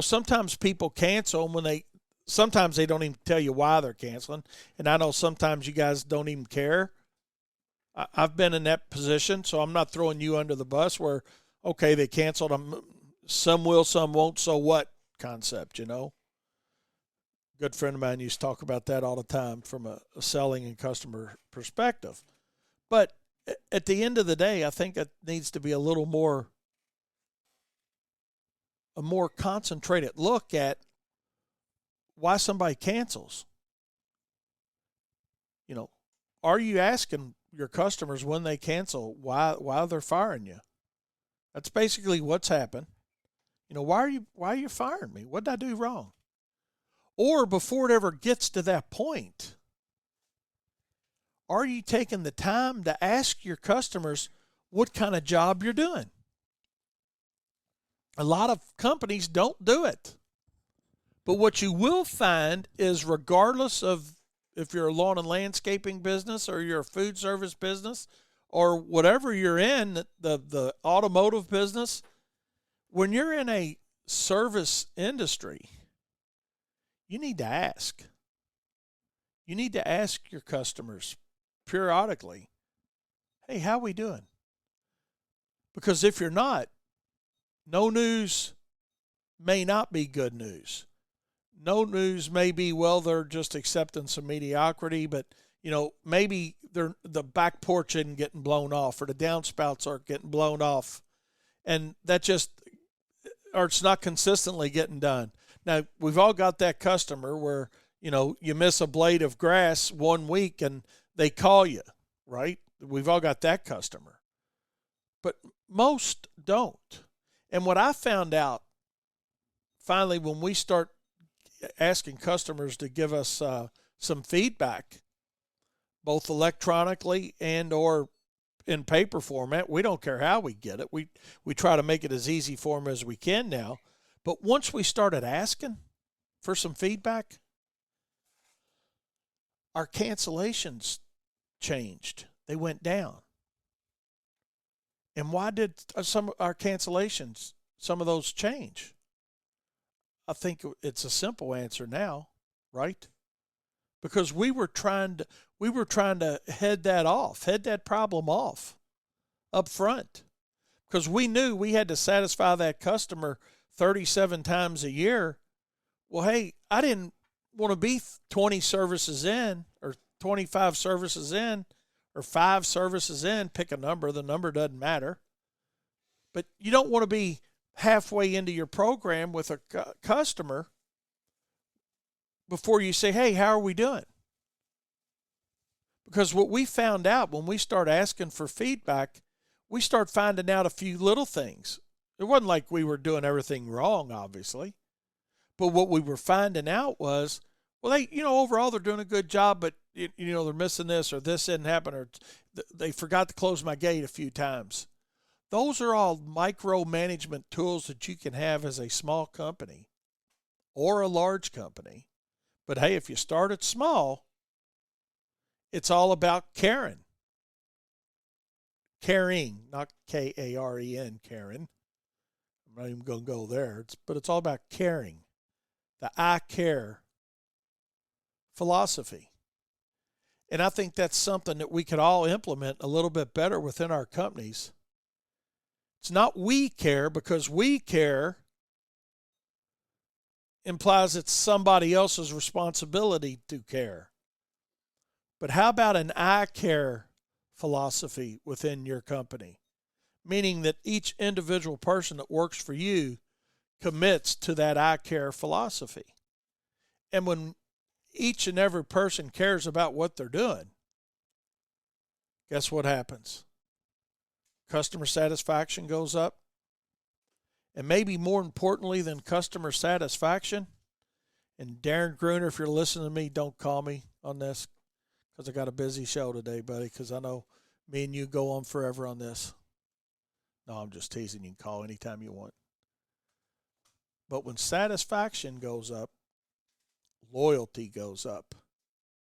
sometimes people cancel when sometimes they don't even tell you why they're canceling. And I know sometimes you guys don't even care. I've been in that position, so I'm not throwing you under the bus where, okay, they canceled them. Some will, some won't. So what concept. Good friend of mine used to talk about that all the time from a selling and customer perspective. But at the end of the day, I think it needs to be a more concentrated look at why somebody cancels. You know, are you asking your customers when they cancel why they're firing you? That's basically what's happened. Why are you firing me? What did I do wrong? Or before it ever gets to that point, are you taking the time to ask your customers what kind of job you're doing? A lot of companies don't do it. But what you will find is, regardless of if you're a lawn and landscaping business or you're a food service business or whatever you're in, the automotive business, when you're in a service industry, you need to ask. You need to ask your customers periodically, hey, how we doing? Because if you're not, no news may not be good news. No news may be, well, they're just accepting some mediocrity, but maybe the back porch isn't getting blown off or the downspouts aren't getting blown off. And or it's not consistently getting done. Now, we've all got that customer where, you miss a blade of grass 1 week and they call you, right? We've all got that customer. But most don't. And what I found out finally when we start asking customers to give us some feedback, both electronically and or in paper format, we don't care how we get it. We try to make it as easy for them as we can now. But once we started asking for some feedback, our cancellations changed. They went down. And why did some of our cancellations, some of those change? I think it's a simple answer now, right? Because we were trying to head that problem off up front. Because we knew we had to satisfy that customer 37 times a year. Well, hey, I didn't want to be 20 services in or 25 services in or 5 services in. Pick a number. The number doesn't matter. But you don't want to be halfway into your program with a customer before you say, hey, how are we doing? Because what we found out when we start asking for feedback, we start finding out a few little things. It wasn't like we were doing everything wrong, obviously. But what we were finding out was, well, overall they're doing a good job, but, they're missing this or this didn't happen or they forgot to close my gate a few times. Those are all micromanagement tools that you can have as a small company or a large company. But hey, if you start it small, it's all about caring. Caring, not Karen, Karen. I'm not even going to go there. But it's all about caring. The I care philosophy. And I think that's something that we could all implement a little bit better within our companies. It's not we care, because we care implies it's somebody else's responsibility to care. But how about an I care philosophy within your company? Meaning that each individual person that works for you commits to that I care philosophy. And when each and every person cares about what they're doing, guess what happens? Customer satisfaction goes up. And maybe more importantly than customer satisfaction, and Darren Gruner, if you're listening to me, don't call me on this because I got a busy show today, buddy, because I know me and you go on forever on this. No, I'm just teasing. You can call anytime you want. But when satisfaction goes up, loyalty goes up.